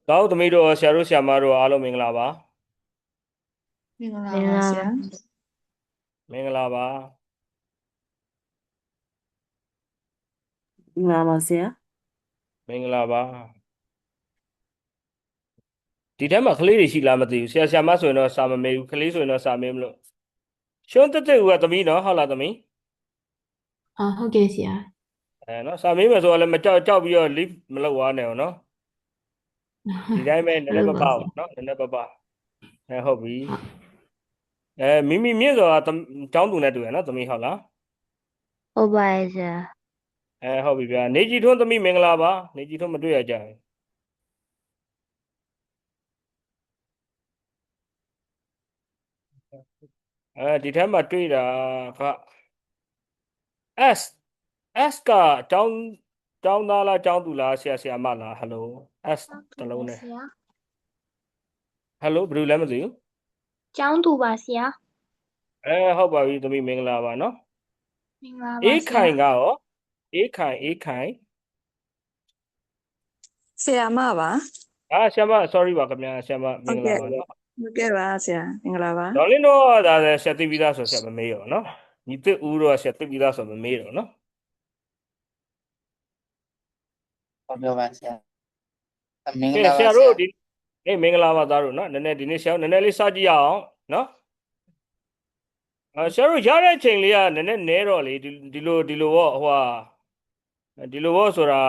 ကောင်းသမီးတို့ဆရာတို့ဆရာမတို့အားလုံးမင်္ဂလာပါမင်္ဂလာမင်္ဂလာပါဆရာ မင်္ဂလာပါမင်္ဂလာပါဆရာမင်္ဂလာပါဒီထဲမှာကလေးတွေရှိလားမသိဘူးဆရာဆရာမဆိုရင်တော့စာမမေးဘူးကလေးဆိုရင်တော့စာမေးမလို့ရှုံးတက်ဦးကသမီးနော်ဟုတ်လားသမီးဟုတ်ကဲ့ဆရာနော်စာမေးမယ်ဆိုတော့လည်းမကြောက်ပြီးတော့ leave မလုပ်သွားနဲ့နော်ဒီတိုင်းပဲနည်းနည်းပါးပါးနော်နည်းနည်းပါးပါးဟုတ်ပြီမိမိမြင့်ဆိုတာကျောင်းသူနဲ့တူရနော်သမီးဟုတ်လားဟုတ်ပါရဲ့ဆရာဟုတ်ပြီဗျာနေကြည်ထွန်းသမီးမင်္ဂလာပါနေကြည်ထွန်းမတွေ့ရကြဘူးဒီထဲမှာတွေ့တာက S S ကကျောင်းသားလားကျောင်းသူလားဆရာဆရာမလားဟယ်လို S တလုံးနဲ့ဆရာဟယ်လိုဘယ်လိုလဲမသိဘူးကျောင်းသူပါဆရာဟုတ်ပါပြီသမီးမင်္ဂလာပါနော်မင်္ဂလာပါအေးဆရာခိုင်ကရောအေးခိုင်ဆရာမပါဆရာမ sorry ပါခင်ဗျာဆရာမမင်္ဂလာပါနော်ဟုတ်ကဲ့ပါဆရာမင်္ဂလာပါဒေါ်လင်းတော့ဒါဆရာသိပြီးသားဆိုဆရာမမေးတော့နော်ညီတစ်ဦးတော့ဆရာသိပြီးသားဆိုမမေးတော့နော်ဟုတ်ပြောပါဆရာမင်္ဂကဲလာပါဆရာတို့ဒီမင်္ဂလာပါသားတို့နော်နည်းနည်းဒီနေ့ဆရာနည်းနည်းလေးစကြည့်ရအောင်နော်ဆရာတို့ရတဲ့ချိန်လေးကနည်းနည်းနဲတော့လေဒီလိုပေါ့ဟိုဟာဒီလိုပေါ့ဆိုတာ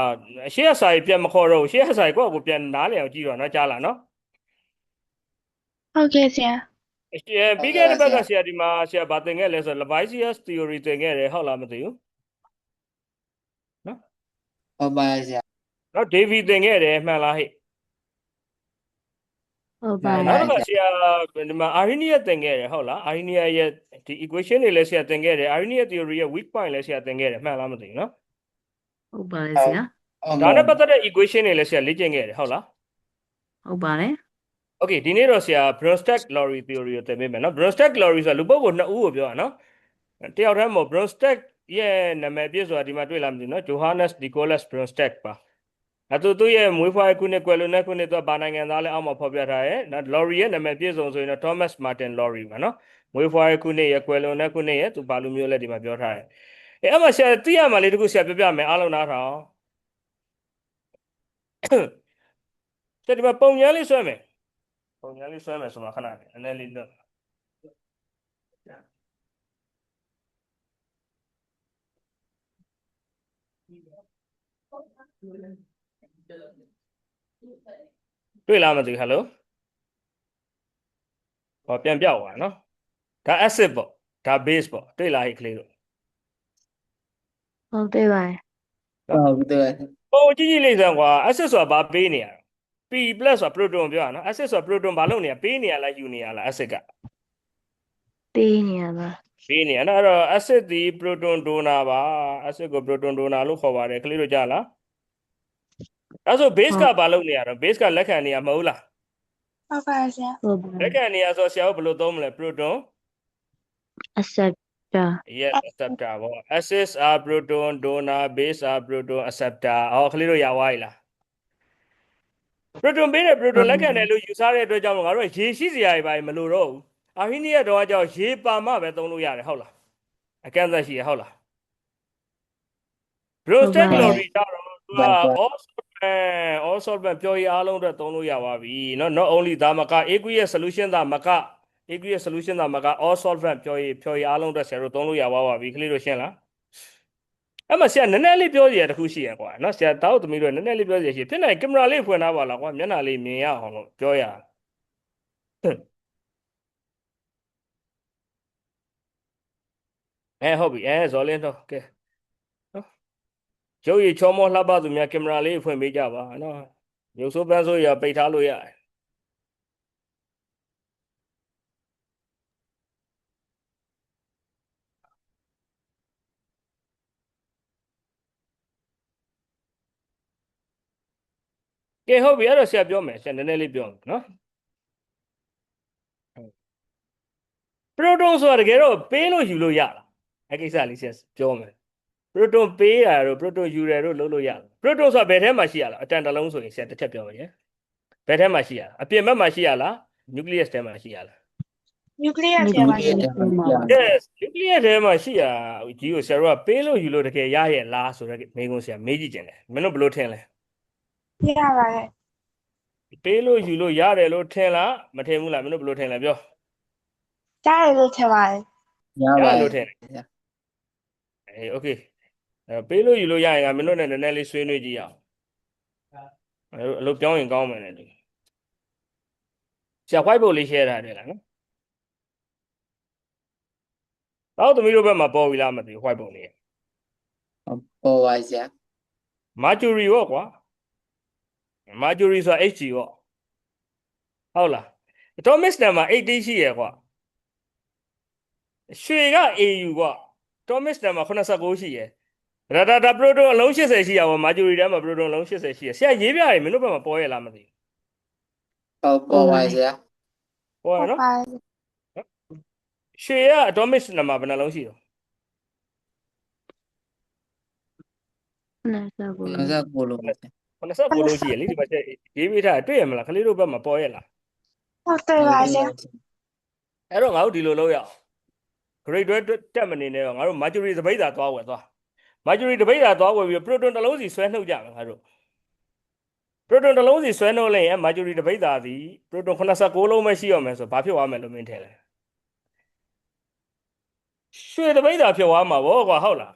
အရှိအစာကြီးပြန်မခေါ်တော့ဘူးရှေ့အစာကြီးကိုပြန်နားလည်အောင်ကြည့်တော့နော်ကြားလားနော်ဟုတ်ကဲ့ဆရာပြီးခဲ့တဲ့ဘက်ကဆရာဒီမှာဆရာဗာသင်ခဲ့လဲဆို Lavoisier theory သင်ခဲ့တယ်ဟုတ်လားမသိဘူးနော်ဟုတ်ပါဆရာနော် Davy သင်ခဲ့တယ်မှန်လားဟဲ့ဟုတ်ပါနောက်ရဲ့တစ်ခါဆရာဒီမှာ Arrhenius သင်ခဲ့တယ်ဟုတ်လား Arrhenius ရဲ့ဒီ equation တွေလည်းဆရာသင်ခဲ့တယ် Arrhenius theory ရဲ့ weak point လည်းဆရာသင်ခဲ့တယ်မှန်လားမသိဘူးနော်ဟုတ်ပါရဲ့ဆရာဒါနဲ့ပတ်သက်တဲ့ equation တွေလည်းဆရာလေ့ကျင့်ခဲ့တယ်ဟုတ်လားဟုတ်ပါတယ် Okay ဒီနေ့တော့ဆရာ Bronsted-Lowry theory ကိုသင်ပေးမယ်နော် Bronsted-Lowry ဆိုတာလူပုဂ္ဂိုလ်နှစ်ဦးကိုပြောတာနော်တယောက်တည်းမဟုတ် Bronsted ရဲ့နာမည်ပြည့်ဆိုတာဒီမှာတွေ့လားမသိဘူးနော် Johannes Nicholas Bronsted ပါသူရဲ့မွေးဖွားခုနှစ်ကွယ်လွန်တဲ့ခုနှစ်သူကဘာနိုင်ငံသားလဲအောက်မှာဖော်ပြထားရဲနော် Lowry ရဲ့နာမည်ပြည့်စုံဆိုရင်တော့ Thomas Martin Lowry ပါနော်မွေးဖွားခုနှစ်ရဲ့ကွယ်လွန်တဲ့ခုနှစ်ရဲ့သူဘာလူမျိုးလဲဒီမှာပြောထားရဲအဲ့မှာဆရာသိရမှာလေးတခုဆရာပြောပြမယ်အားလုံးနားထောင်ဆရာဒီမှာပုံညာလေးဆွဲမယ်ပုံညာလေးဆွဲမယ်ဆိုမှခဏလေးနည်းနည်းလေးတော့တွေ့လားမသိဘူးဟယ်လိုဟောပြန်ပြောက်သွားနော်ဒါ acid ပေါ့ဒါ base ပေါ့တွေ့လားဟဲ့ကလေးတို့ဟုတ်တွေ့ပါရဲ့ဟုတ်တယ်ပုံကြည့်ကြည့်လိုက်စမ်းကွာ acid ဆိုတာဘာပေးနေရတာ P+ ဆိုတာ proton ပြောရနော် acid ဆိုတာ proton ဘာလုပ်နေရပေးနေရလားယူနေရလား acid ကပေးနေရပါပေးနေရနော်အဲ့တော့ acid ဒီ proton donor ပါ acid ကို proton donor လို့ခေါ်ပါတယ်ကလေးတို့ကြားလားအဲ့ဆို base ကဘာလုပ်နေရတော့ base ကလက်ခံနေရမဟုတ်လားဟုတ်ပါဆရာဟုတ်ပါ လက်ခံနေရဆိုဆရာတို့ဘယ်လိုသုံးမလဲ proton acceptor yes acceptor ပေါ့ acids are proton donor base are proton acceptor ကလေးတို့ရသွားပြီလား proton ပေးတဲ့ proton လက်ခံတယ်လို့ယူဆတဲ့အတွက်ကြောင့်ငါတို့ရေရှိစရာတွေပါမလို့တော့ဘူးအာဟိနီးရတော့ကြောင့်ရေပါမှပဲသုံးလို့ရတယ်ဟုတ်လားအကန့်အသတ်ရှိရဟုတ်လား Bronsted-Lowry ကြတော့သူက all solvent ပြောရအားလုံးအတွက်သုံးလို့ရပါပြီเนาะ not only ဒါမက aqueous solution ဒါမက aqueous solution ဒါမက all solvent ပြောရအားလုံးအတွက်ဆရာတို့သုံးလို့ရပါပြီခလေးတို့ရှင်းလားအဲ့မှာဆရာနည်းနည်းလေးပြောစီရတခုရှိရကွာเนาะဆရာတောက်သမီးတို့နည်းနည်းလေးပြောစီရရှိဖြစ်နိုင်ကင်မရာလေးဖွင့်ထားပါလားကွာမျက်နှာလေးမြင်ရအောင်လို့ပြောရဟုတ်ပြီဇော်လင်းတော့ကဲရုပ်ရည်ချောမောလှပသူများကင်မရာလေးဖွင့်ပေးကြပါနော်ရုပ်ဆိုးပန်းဆိုးရပိတ်ထားလို့ရတယ်ကဲဟုတ်ပြီအဲ့တော့ဆရာပြောမယ်ဆရာနည်းနည်းလေးပြောမယ်နော်ပရိုတွန်ဆိုတာတကယ်တော့ပေးလို့ယူလို့ရလားအဲ့ကိစ္စလေးဆရာပြောမယ်ပရိုတွန်ပေးတာတို့ပရိုတွန်ယူတယ်တို့လုပ်လို့ရလားပရိုတွန်ဆိုတာဘယ်ထဲမှာရှိရလားအတန်တလုံးဆိုရင်ဆရာတစ်ချက်ပြောမယ် ဘယ်ထဲမှာရှိရအပြင်ဘက်မှာရှိရလား nucleus ထဲမှာရှိရလား nucleus ဆရာပါဆရာ yes nucleus ထဲမှာရှိရကြီးကိုဆရာတို့ကပေးလို့ယူလို့တကယ်ရရဲ့လားဆိုတော့မိကုန်းဆရာမေးကြည့်ကြတယ်မင်းတို့ဘယ်လိုထင်လဲ ရပါတယ် ပေးလို့ယူလို့ရတယ်လို့ထင်လားမထင်ဘူးလားမင်းတို့ဘယ်လိုထင်လဲပြော ကြားရလို့ထင်ပါတယ် ရ ရ ပါ လို့ထင်တယ်အေး okay ပေးလို့ယူလို့ရရင်ကမင်းတို့နဲ့နည်းနည်းလေးဆွေးနွေးကြည့်ရအောင်အလုပ်ပြောင်းရင်ကောင်းမယ်လေဆရာ white board လေး share ထားတယ်လားနော်တော့သမီးတို့ဘက်မှာပေါ်ပြီလားမသိဘူး white board လေး ပေါ်ပါဆရာ mercury ရောကွာ mercury ဆိုတာ Hg ရောဟုတ်လား atomic number 80ရှိရယ်ကွာရွှေက AU ကွာ atomic number 89ရှိရယ်ဒါ proton အလုံး80ရှိရပါ mercury ထဲမှာ proton အလုံး80ရှိရယ်ဆရာရေးပြရင်မင်းတို့ဘက်မှာပေါ်ရလားမသိဘူး ပေါ်ပါဆရာ ပေါ်ရ ဟုတ် နော် ပါတယ် ရွှေက atomic number ဘယ်နှလုံးရှိတော့ 59 59လုံးပါဆရာ 89လုံးရှိရယ်လေဒီမှာရေးပြထားတွေ့ရမလားခလေးတို့ဘက်မှာပေါ်ရလား ဟုတ်တယ်ပါဆရာ အဲ့တော့ငါတို့ဒီလိုလုပ်ရအောင် grade 12တက်မနေနဲ့တော့ငါတို့ mercury တပိတ်သာသွားဝယ်သွား mercury တပိတ်သာသွားဝယ်ပြီး proton တစ်လုံးစီဆွဲနှုတ်ကြမယ်ငါတို့ proton တစ်လုံးစီဆွဲနှုတ်လိုက်ရင် mercury တပိတ်သာသည် proton 89လုံးပဲရှိရမယ်ဆိုဘာဖြစ်သွားမယ်လို့မင်းထင်လဲရွှေတပိတ်သာဖြစ်သွားမှာဗောကွာဟုတ်လား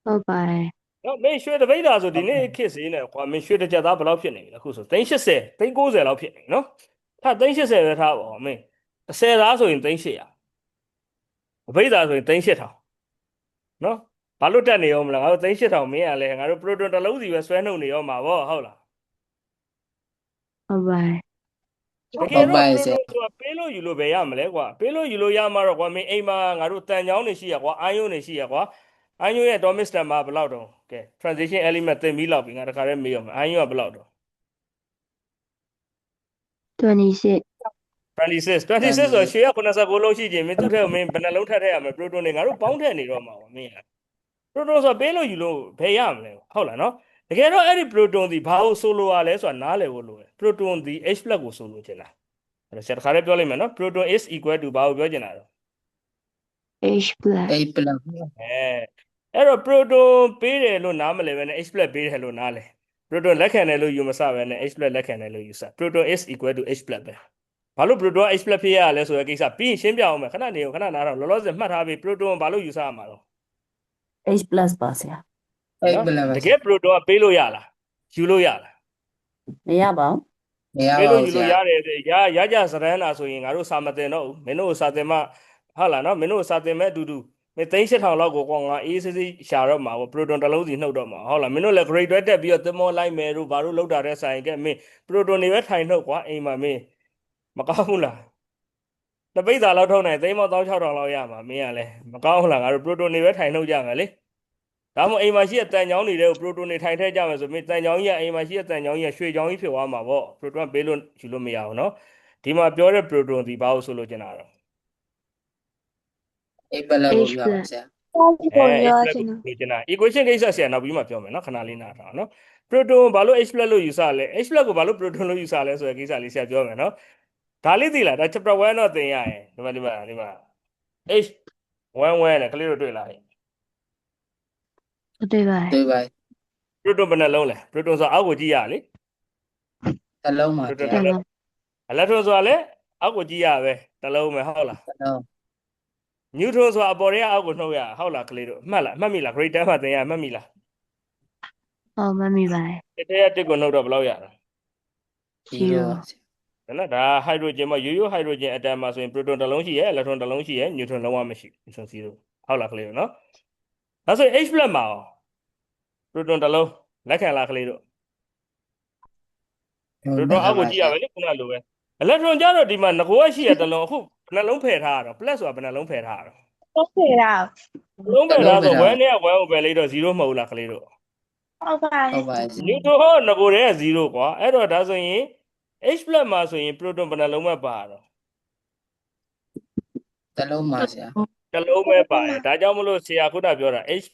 ဟုတ်ပါတယ် နော်မင်းရွှေတပိတ်သာဆိုဒီနေ့ခေတ်စင်းနဲ့ကွာမင်းရွှေတစ်ကြက်သားဘယ်လောက်ဖြစ်နေပြီလဲအခုဆို380 390လောက်ဖြစ်နေနော်ထား380ပဲထားပါဦးမင်း10သားဆိုရင်380အပိတ်သာဆိုရင်38000နော်ဘာလို့တက်နေရောမလားငါတို့38000မင်းကလည်းငါတို့ proton တစ်လုံးစီပဲဆွဲနှုတ်နေရောမှာဗောဟုတ်လား ဟုတ်ပါတယ် တကယ်တော့ proton ဆိုတာပေးလို့ယူလို့ပဲရမလဲကွာပေးလို့ယူလို့ရမှာတော့ကွာမင်းအိမ်မှာငါတို့တန်ချောင်းနေရှိရကွာအာယုံနေရှိရကွာအာယုံရဲ့ atomic number ဘယ်လောက်တော့ကဲ transition element သင်ပြီးလောက်ပြီငါတခါတည်းမေးရမယ်အာယုံကဘယ်လောက်တော့ 26 26ဆိုရွှေက89လုံးရှိခြင်းမင်းသူ့ထဲကိုမင်းဘယ်နှလုံးထပ်ထည့်ရမလဲ proton တွေငါတို့ပေါင်းထည့်နေတော့မှာပါမင်းက proton ဆိုတာပေးလို့ယူလို့ဘယ်ရမလဲဟုတ်လားနော်တကယ်တော့အဲ့ဒီ proton ဒီဘာကိုဆိုလိုရလဲဆိုတာနားလည်ဖို့လိုတယ် proton ဒီ H+ ကိုဆိုလိုချင်တာအဲ့ဒါဆရာတခါတည်းပြောလိုက်မယ်နော် proton is equal to ဘာကိုပြောချင်တာတော့ H plus 8 plus အဲ့တော့ proton ပေးတယ်လို့နားမလည်ပဲနဲ့ H+ ပေးတယ်လို့နားလည် proton လက်ခံတယ်လို့ယူမဆပဲနဲ့ H+ လက်ခံတယ်လို့ယူဆ proton is equal to H+ ပဲဘာလို့ proton H+ ဖြစ်ရလဲဆိုတဲ့ကိစ္စပြီးရင်ရှင်းပြအောင်မယ်ခဏနေခဏနားတော့လောလောဆယ်မှတ်ထားပြီး proton ဘာလို့ယူဆရမှာတော့ H plus ပါဆရာ 8 plus တကယ် proton ကပေးလို့ရလားယူလို့ရလား မရပါဘူး မရ ပေး ပါ လို့ ဘူး ယူ ဆ လို့ ရာ ရတယ်ရကြစရမ်းတာဆိုရင်ငါတို့စာမတင်တော့ဘူးမင်းတို့စာတင်မှဟုတ်လားနော်မင်းတို့စာတင်မဲ့အတူတူမင်း38000လောက်ကိုကွာငါအေးစစ်စစ်ရှာတော့မှာပေါ့ proton တစ်လုံးစီနှုတ်တော့မှာဟုတ်လားမင်းတို့လည်း grade 12တက်ပြီးတော့သင်္ဘောလိုက်မယ်တို့ဘာလို့လောက်တာတဲ့ဆိုင်ကမင်း proton တွေပဲထိုင်နှုတ်ကွာအိမ်မှာမင်းမကောင်းဘူးလားတပိတ်သာလောက်ထုတ်နိုင်36000လောက်ရမှာမင်းကလည်းမကောင်းဘူးလားငါတို့ proton တွေပဲထိုင်နှုတ်ကြမယ်လေဒါမှမဟုတ်အိမ်မှာရှိတဲ့တန်ချောင်းတွေကို proton တွေထိုင်ထည့်ကြမယ်ဆိုမင်းတန်ချောင်းကြီးကအိမ်မှာရှိတဲ့တန်ချောင်းကြီးကရွှေချောင်းကြီးဖြစ်သွားမှာပေါ့ proton ပေးလို့ယူလို့မရဘူးเนาะဒီမှာပြောတဲ့ proton ဒီဘာလို့ဆိုလို့ကျင်တာတော့ 8 plus ကိုပြပါဆရာ ပုံရောချင် လို့ကျင်တာ equation ကိစ္စဆရာနောက်ပြီးမှပြောမယ်เนาะခဏလေးနားထားเนาะ proton ဘာလို့ H+ လို့ယူဆလဲ H+ ကိုဘာလို့ proton လို့ယူဆလဲဆိုတဲ့ကိစ္စလေးဆရာပြောမယ်เนาะဒါလေးသိလားဒါ chapter 1တော့သင်ရရင်ဒီမှာ H11 နဲ့ကလေးတို့တွေ့လား တွေ့ပါတယ် တွေ့ပါ proton ဘယ်နှလုံးလဲ proton ဆိုအောက်ကိုကြည့်ရလေ တစ်လုံးပါဆ proton ရာ တစ်လုံး electron ဆိုတာလည်းအောက်ကိုကြည့်ရပဲတစ်လုံးပဲဟုတ်လား တစ်လုံး neutron ဆိုတာအပေါ်ထဲကအောက်ကိုနှုတ်ရဟုတ်လားကလေးတို့မှတ်လားမှတ်မိလား grade 10မှာသင်ရမှတ်မိလား ဟုတ်မမိပါတယ် တစ်ထဲကတစ်ကိုနှုတ်တော့ဘယ်လောက်ရတာ 0ပါဆရာ နော်ဒါ hydrogen မှာရိုးရိုး hydrogen atom မှာဆိုရင် proton တစ်လုံးရှိရယ် electron တစ်လုံးရှိရယ် neutron လုံးဝမရှိဘူး neutron 0ဟုတ်လားကလေးတို့နော်ဒါဆိုရင် H+ မှာရော proton တစ်လုံးလက်ခံလားကလေးတို့ proton အောက်ကိုကြည့်ရပဲလေခုနလိုပဲ electron ကြတော့ဒီမှာငကိုကရှိရတစ်လုံးအခုဘယ်နှလုံးဖယ်ထားရတော့ plus ဆိုတာဘယ်နှလုံးဖယ်ထားရတော့ ဟုတ်ကဲ့လား လုံးဖယ်ထားဆို1နဲ့1ကိုပဲလေးတော့0မဟုတ်လားကလေးတို့ ဟုတ်ပါ ဟုတ်ပါဆရာ neutron ဟောငကိုတွေက0ကွာအဲ့တော့ဒါဆိုရင် H+ မှာဆိုရင် proton ဘယ်နှလုံးပဲပါတော့ တစ်လုံးပါဆရာ တစ်လုံးပဲပါတယ်ဒါကြောင့်မလို့ဆရာခုနပြောတာ H+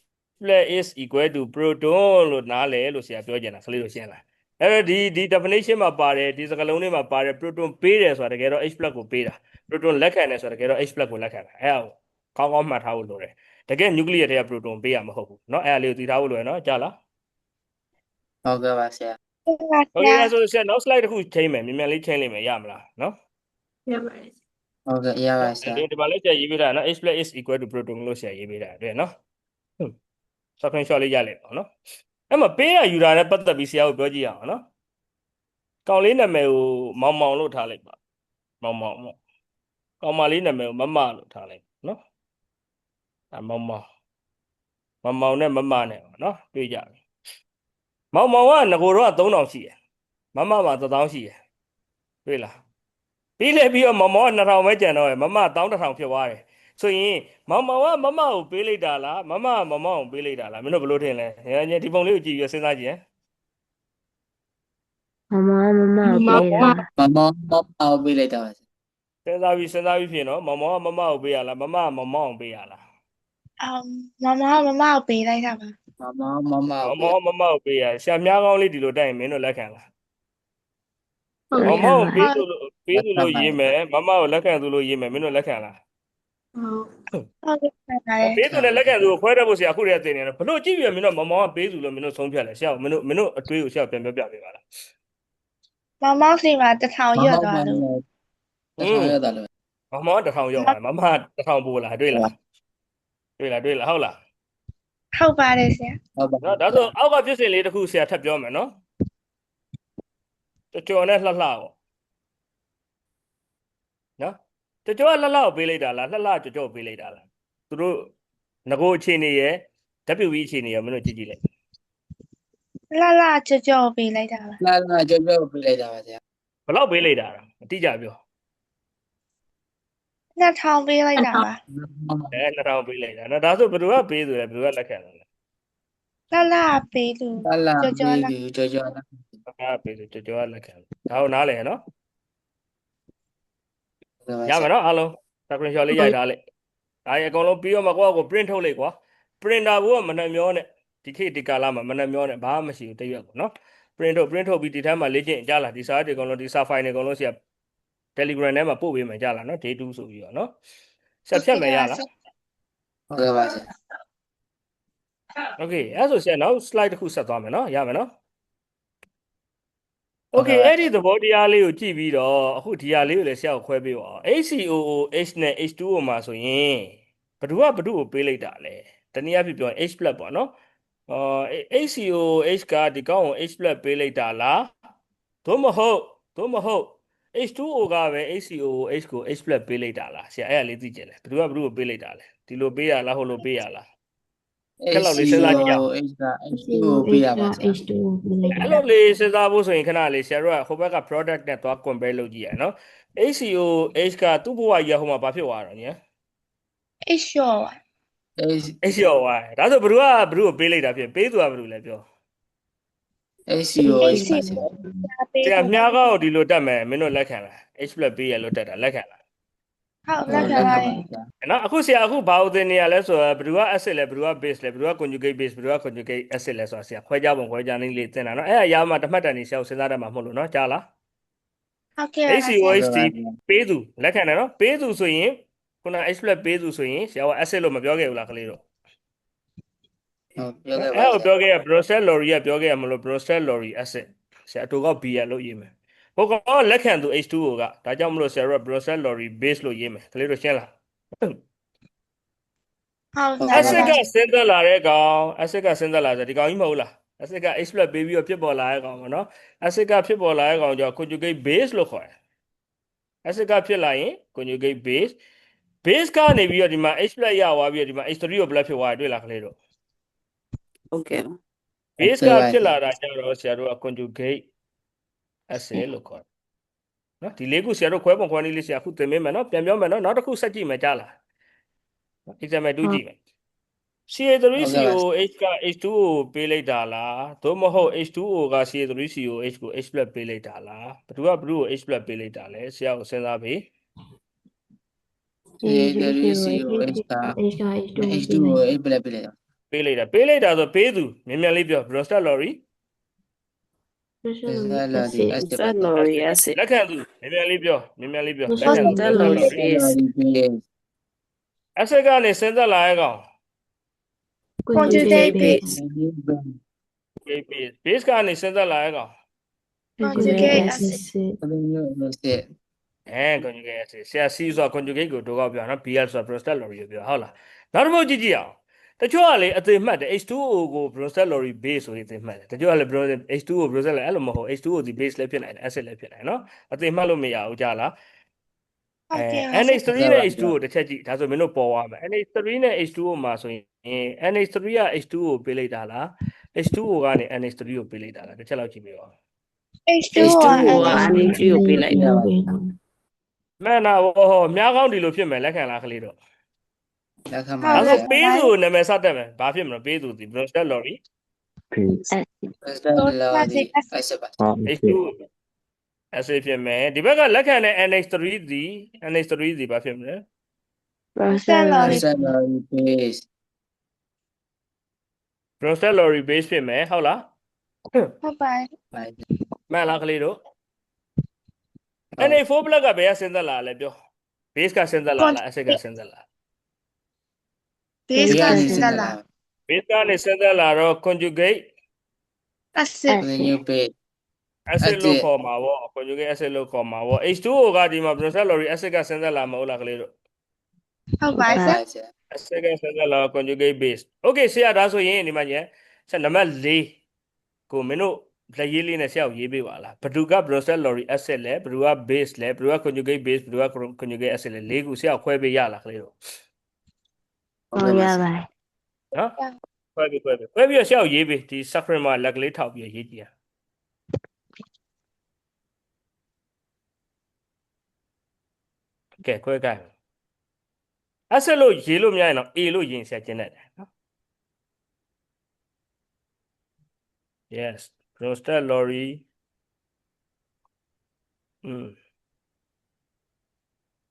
is equal to proton လို့နားလဲလို့ဆရာပြောကြတာကလေးတို့ရှင်းလား အဲ့တော့ဒီ definition မှာပါတယ်ဒီစကားလုံးလေးမှာပါတယ် proton ပေးတယ်ဆိုတာတကယ်တော့ H+ ကိုပေးတာ proton လက်ခံတယ်ဆိုတာတကယ်တော့ H+ ကိုလက်ခံတာအဲ့ဒါကိုကောင်းကောင်းမှတ်ထားဖို့လိုတယ်တကယ် nucleus တွေက proton ပေးရမှာမဟုတ်ဘူးเนาะအဲ့ဒါလေးကိုသိထားဖို့လိုရယ်เนาะကြားလား ဟုတ်ကဲ့ပါဆရာ ဟုတ်ပါ โอ ဆ เค ရာ အဲ့ဆိုဆရာနောက် slide တစ်ခုချိန်မယ်မြန်မြန်လေးချိန်လိုက်မယ်ရမလားเนาะ ဟုတ်ကဲ့ရပါဆရာ ဒီမှာလည်းဆရာရေးပေးတာเนาะ H+ is equal to proton လို့ဆရာရေးပေးတာတွေ့เนาะscreenshot လေးရလိုက်ပါเนาะအဲ့မှာပေးရယူတာနဲ့ပတ်သက်ပြီးဆရာကိုပြောကြည့်ရအောင်เนาะကောင်လေးနာမည်ကိုမောင်မောင်လို့ထားလိုက်ပါမောင်မောင်ပေါ့ကောင်မလေးနာမည်ကိုမမလို့ထားလိုက်เนาะမောင်မောင်နဲ့မမနဲ့เนาะတွေ့ကြပြီမောင်မောင်ကငကိုတော့3000ရှိတယ်မမမှာ1000ရှိတယ်တွေ့လားပြီးလဲပြီးတော့မောင်မောင်က2000ပဲကျန်တော့ရယ်မမ11000ဖြစ်သွားတယ်ဆိုရင်မောင်မောင်ကမမကိုပေးလိုက်တာလားမမကမောင်မောင်ကိုပေးလိုက်တာလားမင်းတို့ဘယ်လိုထင်လဲဒီပုံလေးကိုကြည့်ပြီးစဉ်းစားကြည့်ဟမ် မမပေးတာ မမအောက်ပေးလိုက်တာပါဆရာ စဉ်းစားပြီးဖြစ်နော်မောင်မောင်ကမမကိုပေးရလားမမကမောင်မောင်ကိုပေးရလား မမကိုပေးလိုက်တာပါ မမ မောင်မောင်ကမမကိုပေးရရှာမြားကောင်းလေးဒီလိုတိုက်ရင်မင်းတို့လက်ခံလားမောင်မောင်ကိုပေးသူလို့ရေးမယ်မမကိုလက်ခံသူလို့ရေးမယ်မင်းတို့လက်ခံလား ဟုတ်ကဲ့ပါလေ ပေးသူနဲ့လက်ခံသူကိုခွဲတတ်ဖို့ဆရာအခုတည်းကသင်နေတယ်ဘလို့ကြည့်ပြီးမင်းတို့မောင်မောင်ကပေးသူလို့မင်းတို့ဆုံးဖြတ်လဲဆရာမင်းတို့အတွေးကိုဆရာပြန်ပြောပြပေးပါလား မမစီမှာ1000ရွတ်သွားလို့ ရတာလို့ မောင်မောင်က1000ရောက်လာမမက1000ပို့လာတွေ့လားဟုတ်လား ဟုတ်ပါတယ်ဆရာ ဟုတ်ပါ နော်ဒါဆိုအောက်ကဖြစ်စဉ်လေးတစ်ခုဆရာထပ်ပြောမယ်နော်ကြော်နဲ့လှလှပေါ့နော်ကြော်ကလှလှကိုပေးလိုက်တာလားလှလှကြော်ပေးလိုက်တာလားသူတို့ငကိုအခြေအနေရယ် WV အခြေအနေရယ်မင်းတို့ကြည့်ကြည့်လိုက် လာကြောပေးလိုက်တာပါ လာကြောပေးလိုက်တာပါဆရာ ဘယ်လောက်ပေးလိုက်တာလဲအတိအကျပြော 2000ပေးလိုက်တာပါ 2000ပေးလိုက်တာနော်ဒါဆိုဘယ်သူကပေးသူလဲဘယ်သူကလက်ခံတယ်လဲ လာပေးသူ လာ ကြော ပြီးကြော ဘာကပေးသူကြော်ကလက်ခံတယ်ဒါကိုနားလဲနော်ရမယ်နော်အားလုံး screenshot လေးရိုက်ထားလိုက်ဒါရအကုန်လုံးပြီးတော့မှကိုယ့်အကို print ထုတ်လိုက်ကွာ printer ဘိုးကမနှံ့မျောနဲ့ဒီခေတ်ဒီကာလမှာမနှံ့မျောနဲ့ဘာမှမရှိဘူးတရွက်ပေါ့နော် print ထုတ်ပြီးဒီထဲမှာလေ့ကျင့်ကြားလာဒီစာတွေအကုန်လုံးဒီစာ file တွေအကုန်လုံးဆရာ Telegram ထဲမှာပို့ပေးမယ်ကြားလာနော် day 2ဆိုပြီးတော့နော်ဆက်ဖြတ်မယ်ရလား ဟုတ်ကဲ့ပါဆရာ Okay အဲ့ဆိုဆရာနောက် slide တစ်ခုဆက်သွားမယ်နော်ရမယ်နော် Okay အဲ့ဒီသဘောတရားလေးကိုကြည့်ပြီးတော့အခုဒီဟာလေးကိုလည်းဆရာကိုခွဲပေးပါအောင် HCOOH နဲ့ H2O မှာဆိုရင်ဘယ်သူကိုပေးလိုက်တာလဲတနည်းအားဖြင့်ပြောရင် H+ ပေါ့နော်HCOH ကဒီကောင်ကို H+ ပေးလိုက်တာလားသို့မဟုတ် H2O ကပဲ HCOH ကို H+ ပေးလိုက်တာလားဆရာအဲ့ဒါလေးသိကြတယ်ဘယ်သူကိုပေးလိုက်တာလဲဒီလိုပေးရလားဟိုလိုပေးရလား H က H ကိုပေးရပါဆရာ H2 ပေးလိုက် အဲ့ တာ လိုလေးစဉ်းစားဖို့ဆိုရင်ခဏလေးဆရာတို့ကဟိုဘက်က product နဲ့သွား compare လုပ်ကြည့်ရနော် HCOH ကသူ့ဘဝကြီးကဟိုမှာဘာဖြစ်သွားတော့ည အရှော့ H HCO ဝိုင်းဒါဆိုဘယ်သူကိုပေးလိုက်တာဖြစ်ပေးသူကဘယ်သူလဲပြော H ပါဆရာ ပေး ဆရာမြားကောက်ကိုဒီလိုတက်မယ်မင်းတို့လက်ခံလား H+ ပေးရလို့တက်တာလက်ခံလား ဟုတ်လက်ခံပါတယ် နော်အခုဆရာအခုဘာလို့သင်နေရလဲဆိုတော့ဘယ်သူက acid လဲဘယ်သူက base လဲဘယ်သူက conjugate base ဘယ်သူက conjugate acid လဲဆိုတာဆရာခွဲခြားပုံခွဲခြားနည်းလေးသင်တာနော်အဲ့ဒါရမှတမှတ်တန်နေဆရာကိုစဉ်းစားတတ်မှာမဟုတ်လို့နော်ကြားလား ဟုတ်ကဲ့ပါ HCOH ပေးသူလက်ခံတယ်နော်ပေးသူဆိုရင်ခုန H+ ပေးသူဆိုရင်ဆရာက acid လို့မပြောခဲ့ဘူးလားကလေးတို့ ဟုတ်ပြောခဲ့ပါ အဲ့ကိုပြောခဲ့ရ Brostad Lowry ကပြောခဲ့ရမလို့ Brostad Lowry acid ဆရာအတူက B ရလို့ရေးမယ်ဟိုကောင်လက်ခံသူ H2O ကဒါကြောင့်မလို့ဆရာတို့က Brostad Lowry base လို့ရေးမယ်ကလေးတို့ရှင်းလား ဟုတ် acid ကစဉ်းသက်လာတဲ့ကောင် acid ကစဉ်းသက်လာဆိုဒီကောင်ကြီးမဟုတ်လား acid က H+ ပေးပြီးတော့ဖြစ်ပေါ်လာတဲ့ကောင်ပေါ့နော် acid ကဖြစ်ပေါ်လာတဲ့ကောင်ကြောင့် conjugate base လို့ခေါ်တယ် acid ကဖြစ်လာရင် conjugate base ကနေပြီးတော့ဒီမှာ H+ ရသွားပြီးတော့ဒီမှာ H3 ကို black ဖြစ်သွားတယ်တွေ့လားကလေးတို့ ဟုတ်ကဲ့ base ကဖြစ်လာတာကျတော့ဆရာတို့က conjugate acid လို့ခေါ်တယ်နော်ဒီလေးခုဆရာတို့ခွဲပုံခွဲနည်းလေးဆရာခုသင်ပေးမယ်နော်ပြန်ပြောမယ်နော်နောက်တစ်ခုဆက်ကြည့်မယ်ကြားလား example 2ကြည့်မယ် CH3COH က H2O ပေးလိုက်တာလားသို့မဟုတ် H2O က CH3COH ကို H+ ပေးလိုက်တာလားဘယ်သူကို H+ ပေးလိုက်တာလဲဆရာကိုစဉ်းစားပေး H က H2 ကို H ပေးလိုက်တာ ပေးလိုက်တာဆိုပေးသူမြန်မြန်လေးပြော Brostad Lowry Process celery acid လက်ခံသူမြန်လေးပြောလက်ခံသူ celery base acid ကနေစဉ်းသက်လာရဲ့ကောင် Conjugate base base ကနေစဉ်းသက်လာရဲ့ကောင် Conjugate acid conjugate acid ဆရာ C ဆိုတာ conjugate ကိုတို့ကောက်ပြောနော် Bl ဆိုတာ Bronsted-Lowry ကိုပြောဟုတ်လားနောက်တစ်ပုဒ်ကြည့်အောင်တချို့ကလေအသေးမှတ်တယ် H2O ကို Bronsted-Lowry base ဆိုပြီးအသေးမှတ်တယ်တချို့ကလေ H2O Bronsted-Lowry အဲ့လိုမဟုတ် H2O ဒီ base လည်းဖြစ်နိုင်တယ် acid လည်းဖြစ်နိုင်နော်အသေးမှတ်လို့မရဘူးကြားလားNH3 နဲ့ H2O တစ်ချက်ကြည့်ဒါဆိုမင်းတို့ပေါ်သွားမယ် NH3 နဲ့ H2O မှာဆိုရင် NH3 က H2O ကိုပေးလိုက်တာလား H2O ကနေ NH3 ကိုပေးလိုက်တာလားတစ်ချက်လောက်ကြည့်ပြီးတော့ H2O H2O က NH3 ကိုပေးလိုက်တာ မှန်တာဟောမြားကောင်းဒီလိုဖြစ်မယ်လက်ခံလားကလေးတို့ လက်ခံ ဒါ ပါ ဆိုပေးသူနာမည်စတက်မယ်ဘာဖြစ်မလဲပေးသူဒီ Bronsted-Lowry Bronsted-Lowry acid ပါ H2O acid ဖြစ်မယ်ဒီဘက်ကလက်ခံတဲ့ NH3 ဒီဘာဖြစ်မလဲ Bronsted-Lowry base Bronsted-Lowry base ဖြစ်မယ်ဟုတ်လား ဟုတ်ပါ မှန်လားကလေးတို့ NH4 block ကဘယ်ကစဉ်းသက်လာလဲပြော base ကစဉ်းသက်လာလား acid ကစဉ်းသက်လာ base ကဆက်လာ base ကနေစဉ်းသက်လာတော့ conjugate acid conjugate acid လို့ခေါ်မှာပေါ့ conjugate acid လို့ခေါ်မှာပေါ့ H2O ကဒီမှာ Bronsted-Lowry acid ကစဉ်းသက်လာမဟုတ်လားကလေးတို့ ဟုတ်ပါ ပါ ဆက် ဆရာ acid ကစဉ်းသက်လာ conjugate base okay ဆရာဒါဆိုရင်ဒီမှာညဆက်နံပါတ်4ကိုမင်းတို့လက်ရေးလေးနဲ့ဆရာကိုရေးပေးပါလားဘယ်သူက Bronsted-Lowry acid လဲဘယ်သူက base လဲဘယ်သူက conjugate base ဘယ်သူက conjugate acid လဲ၄ခုဆရာကိုခွဲပေးရလားကလေးတို့ ဟုတ်ရပါ နော်ခွဲပြီးတော့ဆရာကိုရေးပေးဒီ screen မှာလက်ကလေးထောက်ပြီးရေးကြည့်ရကဲခွဲကြည့် acid လို့ရေးလို့မရရင်တော့ A လို့ရေးဆရာကျင်းတတ်တယ်နော် yes Bronsted-Lowry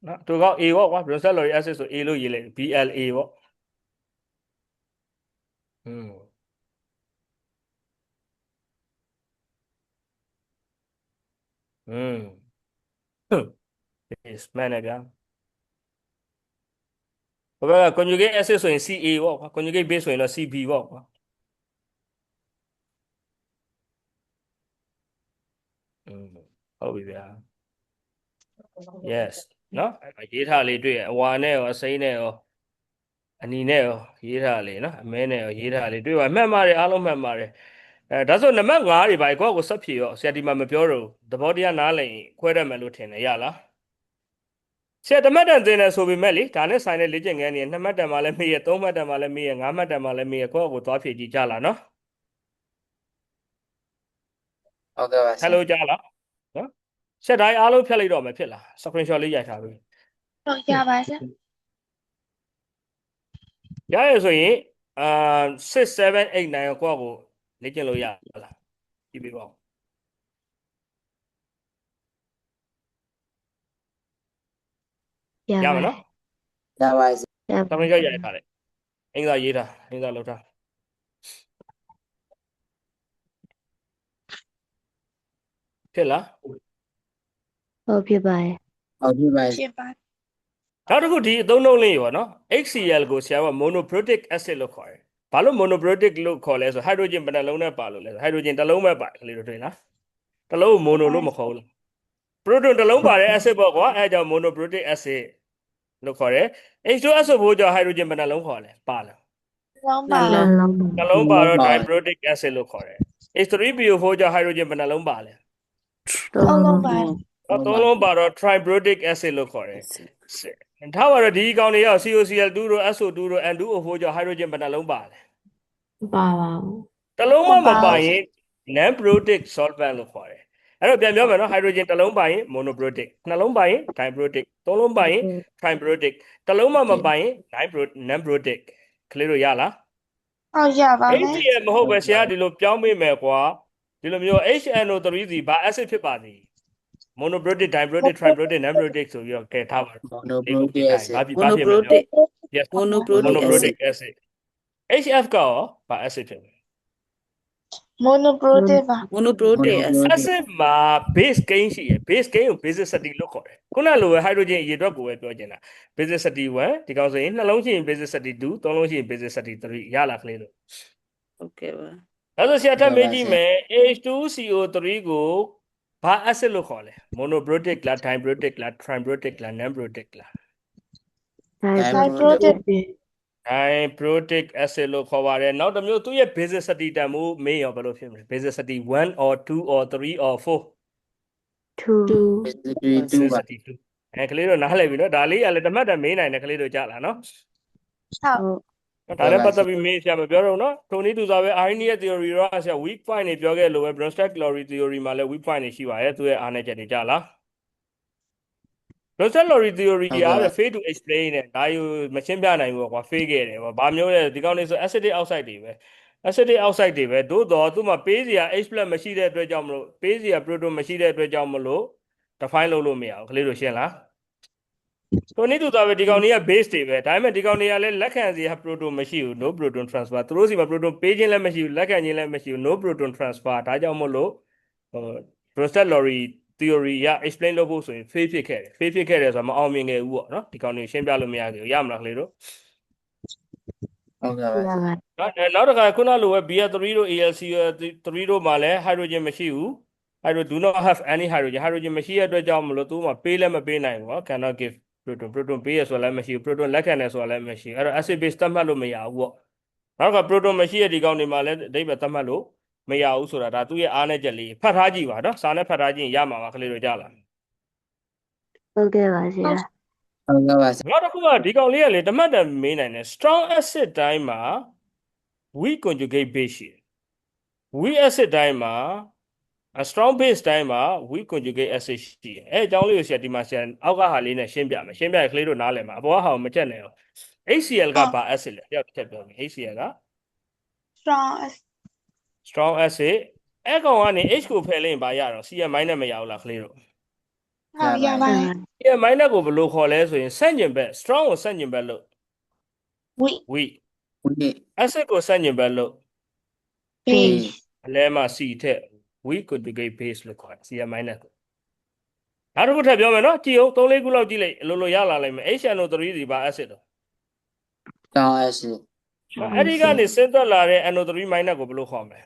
နော်သူက A ပေါ့ကွာ Bronsted-Lowry acid ဆို A လို့ရေးလိုက် BLA ပေါ့yes မှန်တယ်ဗျာဘယ်က conjugate acid ဆိုရင် CA ပေါ့ကွာ conjugate base ဆိုရင်တော့ CB ပေါ့ကွာဟုတ်ပြီဗျာ yes နော်ရေးထားလေးတွေ့ရအဝါနဲ့ရောအစိမ်းနဲ့ရောအနီနဲ့ရောရေးထားလေးနော်အမဲနဲ့ရောရေးထားလေးတွေ့ပါမှတ်ပါတယ်အားလုံးမှတ်ပါတယ်ဒါဆိုနံပါတ်5တွေပါကိုယ့်ကိုစက်ဖြေရောဆရာဒီမှာမပြောတော့သဘောတရားနားလည်ရင်ခွဲတတ်မယ်လို့ထင်တယ်ရလားဆရာတမတ်တန်သင်တယ်ဆိုပေမဲ့လေဒါနဲ့ဆိုင်တဲ့လေ့ကျင့်ခန်းတွေ2မှတ်တန်မှလည်းမေးရ3မှတ်တန်မှလည်းမေးရ5မှတ်တန်မှလည်းမေးရကိုယ့်ကိုသွားဖြေကြည့်ကြလားနော် ဟုတ်ကဲ့ပါဆရာ hello ကြလားနော်ဆက်တိုင်းအားလုံးဖြတ်လိုက်တော့မယ်ဖြစ်လား screenshot လေးရိုက်ထားပြီ ဟုတ်ရပါဆက် ရရဆိုရင်6 7 8 9ကိုယ့်ကိုလေ့ကျင့်လို့ရလားကြည့်ပြီးပါဦးရမယ်နော် ရပါဆရာ တမန်ကြောက်ရိုက်ထားတယ်အင်္ဂါရေးထားအင်္ဂါလောက်ထားဖြစ်လား ဟုတ်ဖြစ်ပါရဲ့ ဟုတ်ပြီပါဆ ဖြ ရာ စ်ပါ နောက်တစ်ခုဒီအသုံးနှုန်းလေးရောနော် HCl ကိုဆရာက monoprotic acid လို့ခေါ်တယ်ဘာလို့ monoprotic လို့ခေါ်လဲဆို hydrogen ဘယ်နှလုံးနဲ့ပါလို့လဲ hydrogen တစ်လုံးပဲပါတယ်လေတို့တွေ့လားတစ်လုံး mono လို့မခေါ်ဘူး proton တစ်လုံးပါတဲ့ acid ပေါ့ကွာအဲဒါကြောင့် monoprotic acid လို့ခေါ်တယ် H2SO ဘိုးကြောင့် hydrogen ဘယ်နှလုံးခေါ်လဲပါလား လုံးပါ လုံးလုံး နှလုံးပါတော့ diprotic acid လို့ခေါ်တယ် H3PO4 ကြောင့် hydrogen ဘယ်နှလုံးပါလဲ လုံးလုံးပါ သုံးလုံးပါတော့ triprotic acid လို့ခေါ်တယ်ထားပါတော့ဒီကောင်တွေရောက် COCl2 တို့ SO2 တို့ N2O4 ကြောင့် hydrogen ဘယ်နှလုံးပါလဲ ပါပါဘူး တစ်လုံးမှမပါရင် non protic solvent လို့ခေါ်တယ်အဲ့တော့ပြန်ပြောမယ်နော် hydrogen တစ်လုံးပါရင် monoprotic နှလုံးပါရင် diprotic သုံးလုံးပါရင် triprotic တစ်လုံးမှမပါရင် non protic ကလေးတို့ရလား ဟုတ်ရပါမယ် HCl မဟုတ်ပဲဆရာဒီလိုပြောင်းပေးမယ်ကွာဒီလိုမျိုး HNO3 စီဘာ acid ဖြစ်ပါသည် monoprotic diprotic triprotic non protic ဆိုပြီးတော့ကဲထားပါ monoprotic acid ဘာဖြစ်မလဲ monoprotic yes monoprotic monoprotic acid HF ကရောဘာ acid ဖြစ်လဲ monoprotein ပါ monoprotein acid acid မှာ base gain ရှိရယ် base gain ကို basicity လို့ခေါ်တယ်ခုနလိုပဲ hydrogen အရေအတွက်ကိုပဲပြောချင်တာ basicity 1ဒီကောင်ဆိုရင်နှလုံးရှိရင် basicity 2သုံးလုံးရှိရင် basicity 3ရလားကလေးတို့ ဟုတ်ကဲ့ပါ ဒါဆိုဆရာထပ်မေးကြည့်မယ် H2CO3 ကိုဘာ acid လို့ခေါ်လဲ monoprotic လား dibrotic လား tribrotic လား nonprotic လား dibrotic dibrotic acid လို့ခေါ်ပါတယ်နောက်တစ်မျိုးသူ့ရဲ့ basicity တန်ဖိုးမေးရောဘယ်လိုဖြစ်မလဲ basicity 1 or 2 or 3 or 4 two basicity 2ကလေးတို့နားလည်ပြီနော်ဒါလေးကလည်းတမတ်တန်မေးနိုင်တယ်ကလေးတို့ကြားလားနော် ဟုတ် ဒါလည်းပတ်သက်ပြီးမေးဆရာမပြောတော့နော်ထိုနည်းတူစွာပဲ RNA ရဲ့ theory တော့ဆရာ weak point တွေပြောခဲ့လို့ပဲ Bronsted-Lowry theory မှာလည်း weak point တွေရှိပါတယ်သူရဲ့အားနည်းချက်တွေကြားလား Bronsted-Lowry theory က fail to explain နဲ့ဒါယူမရှင်းပြနိုင်ဘူးကွာ fail ခဲ့တယ်ဘာမျိုးလဲဒီကောင်းလေးဆို acidic oxide တွေပဲ acidic oxide တွေပဲသို့တော့သူ့မှာပေးစရာ H+ မရှိတဲ့အတွက်ကြောင့်မလို့ပေးစရာ proton မရှိတဲ့အတွက်ကြောင့်မလို့ define လုပ်လို့မရဘူးကလေးတို့ရှင်းလားထိုနည်းတူစွာပဲဒီကောင်တွေက base တွေပဲဒါပေမဲ့ဒီကောင်တွေကလည်းလက်ခံစရာ proton မရှိဘူး no proton transfer သူတို့စီမှာ proton ပေးခြင်းလည်းမရှိဘူးလက်ခံခြင်းလည်းမရှိဘူး no proton transfer ဒါကြောင့်မို့လို့Bronsted-Lowry theory ရ explain လုပ်ဖို့ဆိုရင် fail ဖြစ်ခဲ့တယ် fail ဖြစ်ခဲ့တယ်ဆိုတာမအောင်မြင်ခဲ့ဘူးပေါ့နော်ဒီကောင်တွေရှင်းပြလို့မရခဲ့ဘူးရမလားကလေးတို့ ဟုတ်ကဲ့ပါဆရာ နောက်တစ်ခါခုနလိုပဲ BR3 တို့ ALC3 တို့မှာလည်း hydrogen မရှိဘူး hydrogen do not have any hydrogen မရှိတဲ့အတွက်ကြောင့်မလို့သူ့မှာပေးလည်းမပေးနိုင်ဘူး cannot give proton ပေးရဆိုလည်းမရှိဘူး proton လက်ခံတယ်ဆိုတာလည်းမရှိဘူးအဲ့တော့ acid base သတ်မှတ်လို့မရဘူးပေါ့နောက်က proton မရှိတဲ့ဒီကောင်တွေမှာလည်းအဓိပ္ပာယ်သတ်မှတ်လို့မရဘူးဆိုတာဒါသူ့ရဲ့အားနည်းချက်လေးဖတ်ထားကြည့်ပါနော်စာနဲ့ဖတ်ထားကြည့်ရင်ရမှာပါကလေးတို့ကြားလား ဟုတ်ကဲ့ပါဆရာ ဟုတ်ကဲ့ပါဆရာ နောက်တစ်ခုကဒီကောင်လေးကလေတမတ်တန်မေးနိုင်တယ် strong acid တိုင်းမှာ weak conjugate base ရှိတယ် weak acid တိုင်းမှာa strong base တိုင်းမှာ weak conjugate acid ရှိတယ်အဲအကြောင်းလေးကိုဆရာဒီမှာဆရာအောက်ကဟာလေးနဲ့ရှင်းပြမယ်ရှင်းပြရင်ကလေးတို့နားလည်မှာအပေါ်ကဟာကိုမချက်နဲ့အောင် HCl ကဘာ acid လဲတယောက်တစ်ချက်ပြောမယ် HCl က strong strong acid အဲကောင်ကနေ H ကိုဖယ်လိုက်ရင်ဘာရတော့ Cl- မရဘူးလားကလေးတို့ ဟုတ်ရပါတယ် Cl- ကိုဘယ်လိုခေါ်လဲဆိုရင်ဆန့်ကျင်ဘက် strong ကိုဆန့်ကျင်ဘက်လို့ weak weak ဦးနေ acid ကိုဆန့်ကျင်ဘက်လို့ base အလဲမှာ C ထက် weak conjugate base လို့ခေါ်တယ် Cl- ကိုနောက်တစ်ခုထပ်ပြောမယ်နော်ကြည့်အောင်3-4ခုလောက်ကြည့်လိုက်အလိုလိုရလာလိမ့်မယ် HNO3 ဒီပါ acid တော့ တောင်းအဆစ် အဲ့ဒီကနေဆင်းသက်လာတဲ့ NO3 ကိုဘယ်လိုခေါ်မလဲ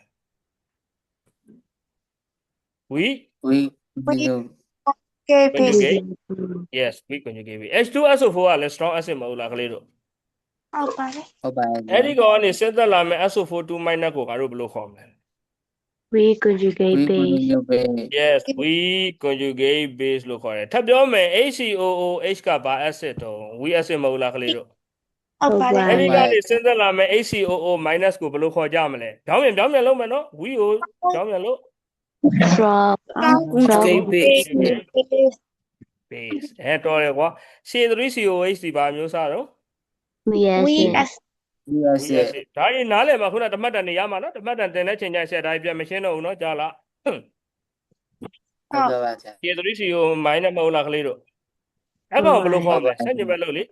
weak ဝီဒီယို okay base conjugate yes weak conjugate base H2SO4 ကလည်း strong acid မဟုတ်လားကလေးတို့ ဟုတ်ပါတယ် ဟုတ်ပါတယ် အဲ့ဒီကနေဆင်းသက်လာမယ့် SO4 2- ကိုငါတို့ဘယ်လိုခေါ်မလဲ we conjugate ဝီဒီ base ယိုပဲ yes weak conjugate base လို့ခေါ်တယ်ထပ်ပြောမယ် HCOOH ကဘာ acid တော့ weak acid မဟုတ်လားကလေးတို့ ဟုတ်ပါတယ် အဲ့ဒီကနေဆင်းသက်လာမယ့် HCOO- ကိုဘယ်လိုခေါ်ကြမလဲပြောင်းပြန်လုံးမယ်နော် weak ကိုပြောင်းပြန်လို့ strong conjugate base base base အဲတော်တယ်ကွာ C3COH ဒီဘာမျိုးစားတော့ yes weak yes. acid ဒီအဆစ် ဒါရင်နားလည်မှာခုနဓမ္မတန်နေရမှာနော်ဓမ္မတန်တင်တဲ့ချိန်ကျဆက်ဒါပြန်မရှင်းတော့ဘူးနော်ကြားလား ဟုတ်ကဲ့ပါဆရာ C3CO- မဟုတ်လားကလေးတို့အဲ့ကောင်ဘယ်လိုခေါ်မလဲဆက်ညပဲလို့လေ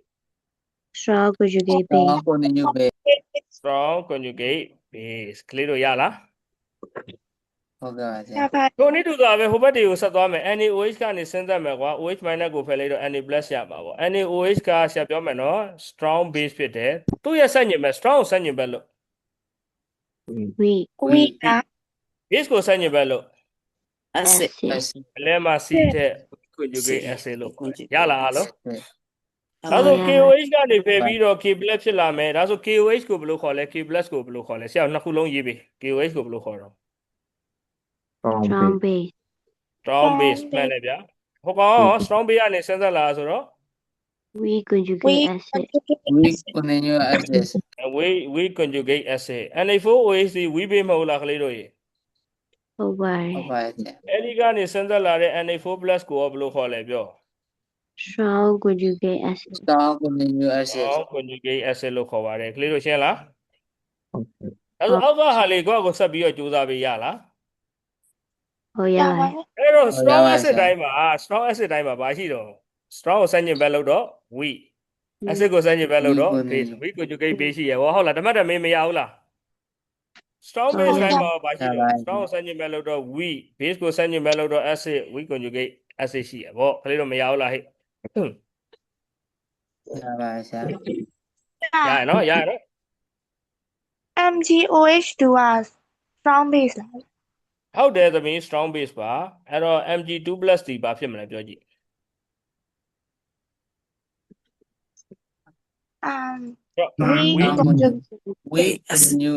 strong conjugate တော base င်းကိုနေယူပဲ strong conjugate base ကလေးတို့ရလား ဟုတ်ကဲ့ပါဆ ရ ရာ ပါတယ် ကိုနိတူသာပဲဟိုဘက်တွေကိုဆက်သွားမယ် NaOH ကနေဆင်းသက်မယ်ကွာ OH- ကိုဖယ်လိုက်တော့ Na+ ရမှာပေါ့ NaOH ကဆက်ပြောမယ်နော် strong base ဖြစ်တယ်သူ့ရဲ့ဆက်ညင်ပဲ strong ကိုဆက်ညင်ပဲလို့ we weak က base ကိုဆက်ညင်ပဲလို့ acid acid အဆစ် အလဲမှာ C ထက် conjugate acid လို့ခေါ်တယ်ရလားအားလုံး ဟုတ် ဒါ ပါ ဆို ဘူး KOH ကနေဖယ်ပြီးတော့ K+ ဖြစ်လာမယ်ဒါဆို KOH ကိုဘယ်လိုခေါ်လဲ K+ ကိုဘယ်လိုခေါ်လဲဆရာနှစ်ခုလုံးရေးပြီ KOH ကိုဘယ်လိုခေါ်တော့ strong base strong base မှန်တယ်ဗျာဟိုကောင်က strong base ကနေဆင်းသက်လာဆိုတော့ we conjugate weak acid ဝီကိုနေယူအဆစ် we conjugate acid Na4OH ဒီ we base မဟုတ်လားကလေးတို့ရေ ဟုတ်ပါတ ဟုတ် ယ် ပါတယ်ဆရာ အဲ့ဒီကနေဆင်းသက်လာတဲ့ Na4+ ကိုဘယ်လိုခေါ်လဲပြော strong conjugate acid တောင်းကိုနေယူအဆစ် strong conjugate acid လို့ခေါ်ပါတယ်ကလေးတို့ရှင်းလားအဲ့တော့အောက်ကဟာလေးကိုယ့်ကိုဆက်ပြီးတော့ကြိုးစားပေးရလား ဟုတ်ရ ရ ပါ ပါ တ တယ် အဲ့တော့ strong ရပါ acid ဆရာ တိုင်းမှာ strong acid တိုင်းမှာဘာရှိတော့ strong ကိုဆက်ညင်ဘက်လို့တော့ weak ယ် acid ကိုဆက်ညင်ဘက်လို့တော့ weak ကို base weak conjugate base ရှိရဟောဟုတ်လားဓမ္မတမင်းမရဘူးလား strong base ဟုတ် line ကဲ့ မှာဘာရှိလဲ strong ကိုဆန့်ကျင်မဲ့လို့တော့ weak base ကိုဆန့်ကျင်မဲ့လို့တော့ acid weak conjugate acid ရှိရပေါ့ခလေးတော့မရဘူးလားဟဲ့ ရပါဆရာ ရရနော်ရရနော် MgOH2 က strong base လား ဟုတ်တယ်သမီး strong base ပါအဲ့တော့ Mg2+ ဒီဘာဖြစ်မလဲပြောကြည့် weak conjugate Weak acid. new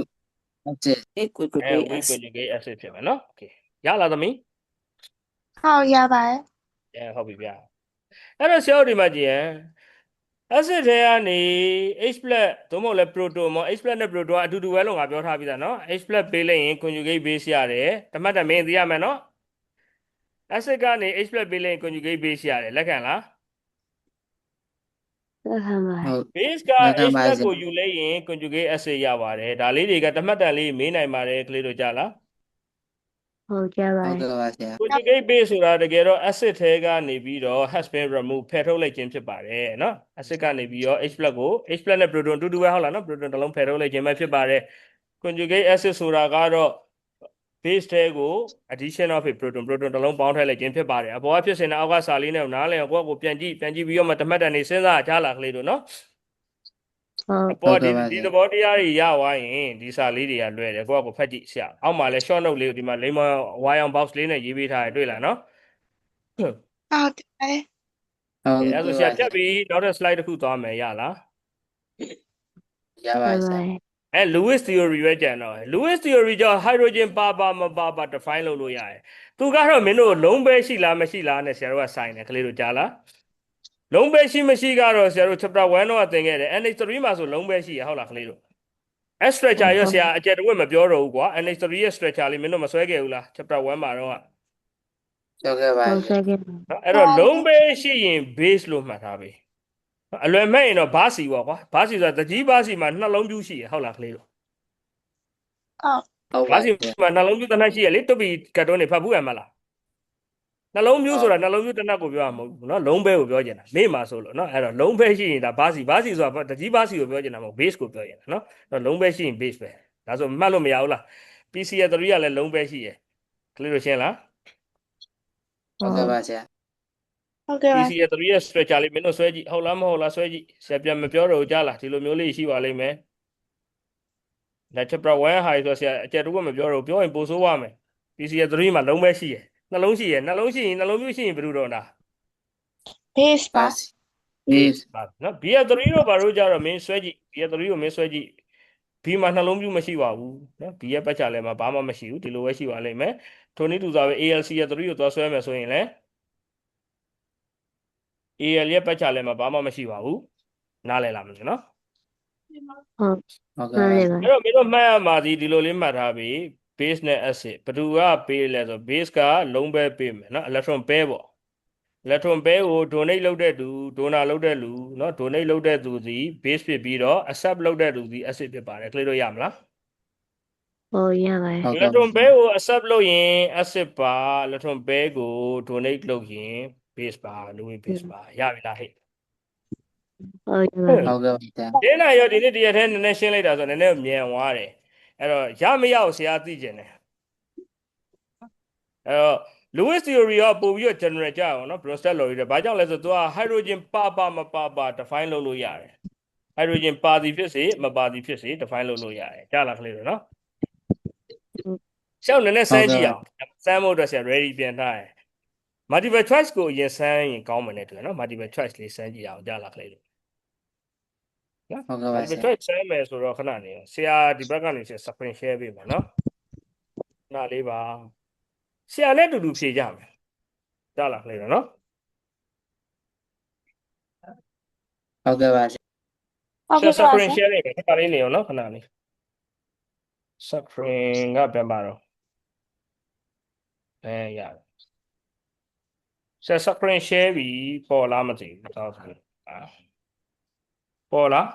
acid Weak weak conjugate acid. conjugate acid ဖြစ်မယ်နော် okay ရလားသမီး ဟုတ်ရပါတယ် ဟုတ်ပြီဗျာအဲ့တော့ဆရာတို့ဒီမှာကြည့်ရင် acid ထဲကနေ H+ သို့မဟုတ်လဲ proton ပေါ့ H+ နဲ့ proton ကအတူတူပဲလို့ငါပြောထားပြီးသားနော် H+ ပေးလိုက်ရင် conjugate base ရတယ်တမတ်တမင်းသိရမယ်နော် acid ကနေ H+ ပေးလိုက်ရင် conjugate base ရတယ်လက်ခံလား လက်ခံပါတယ် ဟုတ် base က လက်ခံ H+ ပါစေ ကိုယူလိုက်ရင် conjugate acid ရပါတယ်ဒါလေးတွေကတမတ်တန်လေးမေးနိုင်ပါတယ်ကလေးတို့ကြားလား ဟုတ်ကြပါ ဟုတ် တယ် ကဲ့ပါဆရာ conjugate base ဆိုတာတကယ်တော့ acid ထဲကနေပြီးတော့ has been removed ဖယ်ထုတ်လိုက်ခြင်းဖြစ်ပါတယ်နော် acid ကနေပြီးတော့ H+ ကို H+ နဲ့ proton အတူတူပဲဟုတ်လားနော် proton တစ်လုံးဖယ်ထုတ်လိုက်ခြင်းပဲဖြစ်ပါတယ် conjugate acid ဆိုတာကတော့ base ထဲကို addition of a proton တစ်လုံးပေါင်းထည့်လိုက်ခြင်းဖြစ်ပါတယ်အပေါ်ကဖြစ်စဉ်နဲ့အောက်ကစာလေးနဲ့နားလည်အောင်ကိုယ့်ကိုပြန်ကြည့်ပြီးတော့မှတမတ်တန်နေစဉ်းစားကြလားကလေးတို့နော် ဟုတ် အပေါ် ဟုတ် ဒီ ကဲ့ပါ ဒီ ဆရာ သဘောတရားတွေရသွားရင်ဒီစာလေးတွေကလွယ်တယ်ကိုယ့်ကိုဖတ်ကြည့်ဆရာအောက်မှာလဲ short note လေးကိုဒီမှာလိမ္မာဝါရောင် box လေးနဲ့ရေးပေးထားတယ်တွေ့လားနော် ဟုတ်တယ် ဟုတ် အဲ့ ကဲ့ ဒါဆို ပါ ဆရာဖြတ်ပြီးနောက်တဲ့ slide တစ်ခုသွားမယ်ရလား ရပါ ကြ ဆ ပါ ရာ တယ် အဲ Lewis theory ပဲကြံတော့ Lewis theory ကြောင့် hydrogen ပါမပါ define လုပ်လို့ရတယ်သူကတော့မင်းတို့လုံးပဲရှိလားမရှိလားနဲ့ဆရာတို့ကဆိုင်တယ်ကလေးတို့ကြားလားလုံးပဲရှိမရှိကတော့ဆရာတို့ chapter 1တော့သင်ခဲ့တယ် NH3 မှာဆိုလုံးပဲရှိရဟုတ်လားကလေးတို့ S structure ရောဆရာအကျက်တဝက်မပြောတော့ဘူးကွာ NH3 ရဲ့ structure လေးမင်းတို့မဆွဲခဲ့ဘူးလား chapter 1မှာတော့ ဟုတ်ကဲ့ပါ ဟုတ် ဆရာ ကဲ့ နော်အဲ့တော့လုံးပဲရှိရင် base လို့မှတ်ထားပြီအလွယ်မဲ့ရင်တော့ဘာစီပေါ့ကွာဘာစီဆိုတာတကြီးဘာစီမှာနှလုံးပြူးရှိရဟုတ်လားကလေးတို့ ဟုတ် ဘာ ပါ စီ ဆရာ မှာနှလုံးပြူးတစ်နက်ရှိရလေတွတ်ပြီးကတ်တုံးနေဖတ်ဘူးရမလားနှလုံးပြူးဆိုတာနှလုံးပြူးတစ်နက်ကိုပြောရမှာမဟုတ်ဘူးနော်လုံးပဲကိုပြောချင်တာမေ့မှာဆိုလို့နော်အဲ့တော့လုံးပဲရှိရင်ဒါဘာစီဆိုတာတကြီးဘာစီကိုပြောချင်တာမဟုတ် base ကိုပြောချင်တာနော်အဲ့တော့လုံးပဲရှိရင် base ပဲဒါဆိုမှတ်လို့မရဘူးလား PC ရ3ကလည်းလုံးပဲရှိရကလေးတို့ရှင်းလား ဟုတ်ကဲ့ပါဆရာ ဟုတ်ကဲ့ပါ PC ရ3ရဲ့ structure လေးမင်းတို့ဆွဲကြည့်ဟုတ်လားမဟုတ်လားဆွဲကြည့်ဆရာပြန်မပြောတော့ဘူးကြားလားဒီလိုမျိုးလေးရှိပါလိမ့်မယ်ဒါ chapter 1 high ဆိုဆရာအကျက်တော့မပြောတော့ဘူးပြောရင်ပို့ဆိုးရမယ် PC ရ3မှာလုံးပဲရှိရနှလုံးရှိရနှလုံးရှိရင်နှလုံးပြူးရှိရင်ဘယ်လိုတော့လား base ပါ base ပါနော် BF3 တော့ဘာလို့ကြတော့မင်းဆွဲကြည့် BF3 ကိုမင်းဆွဲကြည့် B မှာနှလုံးပြူးမရှိပါဘူးနော် B ရဲ့ပတ်ချလဲမှာဘာမှမရှိဘူးဒီလိုပဲရှိပါလိမ့်မယ်ထိုနည်းတူစွာပဲ ALC ရဲ့3ကိုသွားဆွဲမယ်ဆိုရင်လည်း AL ရဲ့ပတ်ချလဲမှာဘာမှမရှိပါဘူးနားလည်လားမသိနော် ဟုတ် ဟုတ် နား ကဲ့ လည် ပါ ပါ အဲ့တော့မင်းတို့မှတ်ရမှာဒီလိုလေးမှတ်ထားပြီ base နဲ့ acid ဘယ်သူကပေးလဲဆို base ကလုံးပဲပေးမယ်နော် electron pair ပေါ့ electron pair ကို donate လုပ်တဲ့သူ donor လုပ်တဲ့လူနော် donate လုပ်တဲ့သူစီ base ဖြစ်ပြီးတော့ accept လုပ်တဲ့သူစီ acid ဖြစ်ပါတယ်ကလေးတို့ရမလား ဟုတ်ရပါတယ် ဟုတ်ကဲ့ electron pair ကို accept လုပ်ရင် acid ပါ electron pair ကို donate လုပ်ရင် base ပါ Lewis base ပါရပြီလားဟဲ့ ဟုတ်ရပါတယ် ဟုတ်ကဲ့ပါဆရာ ဒီနေ့ရောဒီနေ့တရက်ထဲနည်းနည်းရှင်းလိုက်တာဆိုနည်းနည်းမြန်သွားတယ်အဲ့တော့ရမရအောင်ဆရာသိကျင်တယ်အဲ့တော့ Lewis theory ကပို့ပြီးတော့ general ကြအောင်နော် Bronsted law တွေဘာကြောင့်လဲဆိုတော့ hydrogen ပါ define လုပ်လို့ရတယ် hydrogen ပါသည်ဖြစ်စေမပါသည်ဖြစ်စေ define လုပ်လို့ရတယ်ကြားလားကလေးတို့နော်ရှောက်နည်းနည်းစမ်းကြည့်အောင်စမ်းဖို့အတွက်ဆရာ ready ပြန်ထားတယ် multiple choice ကိုအရင်စမ်းရင်ကောင်းမယ်နဲ့တူတယ်နော် multiple choice လေးစမ်းကြည့်အောင်ကြားလားကလေးတို့ ဟုတ်ကဲ့ပါဆ multiple ရာ choice စမ်းမယ်ဆိုတော့ခဏနေဆရာဒီဘက်ကနေဆရာ screen share ပေးမယ်နော်ခဏလေးပါဆရာနဲ့အတူတူဖြေကြမယ်ကြားလားကလေးတို့နော် ဟုတ်ကဲ့ပါဆရာ ဟုတ် ဆရာ ကဲ့ပါ screen share လေးပဲခဏလေးနေအောင်နော်ခဏလေး screen ကပြန်ပါတော့ရတယ်ဆရာ screen share ပြီးပေါ်လားမသိဘူးတောက်ဆိုပေါ်လား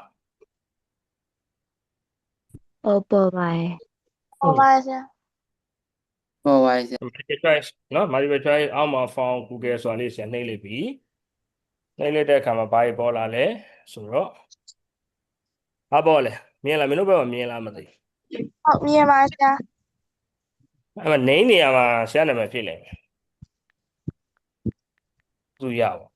ဟုတ်ပေါ်ပါတယ် ဟုတ်ပါဆရာ ပေါ်ပါဆရာ multiple choice နော် multiple choice အောက်မှာ form Google ဆိုတာလေးဆရာနှိပ်လိုက်ပြီနှိပ်လိုက်တဲ့အခါမှာဘာတွေပေါ်လာလဲဆိုတော့ဘာပေါ်လဲမြင်လားမင်းတို့ဘက်မှာမြင်လားမသိ ဟုတ်မြင်ပါဆရာ အဲ့မှာနေနေရာမှာဆရာနာမည်ဖြစ်လိမ့်မယ်သူရပါ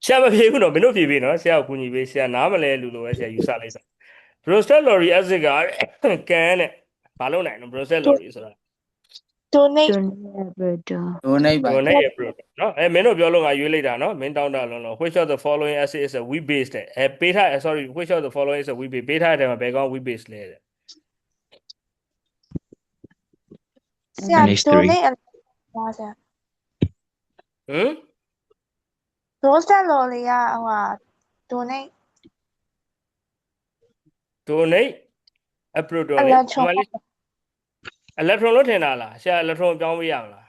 ဆရာမဖြေဘူးနော်မင်းတို့ဖြေပြီနော်ဆရာကိုကူညီပေးဆရာနားမလဲလူလိုပဲဆရာယူဆလိုက်စမ်း Bronsted Lowry acid ကကန်နဲ့ဘာလုပ်နိုင်နော် Bronsted Lowry ဆိုတာ donate Donate Bruto. donate ပါ donate ရဲ့ product နော်မင်းတို့ပြောလို့ငါရွေးလိုက်တာနော်မင်းတောင်းတာလုံးလုံး which of the following acid is a wheat based ပေးထား sorry which of the following is a wheat based ပေးထားတဲ့မှာဘယ်ကောင် wheat based လဲတဲ့ ဆရာ NH3 donate ပါဆရာ ဟမ် roasted lolly ကဟိုဟာ donate donate a proton လေ electron အမလေး electron လို့ထင်တာလားဆရာ electron ပြောင်းပေးရမလား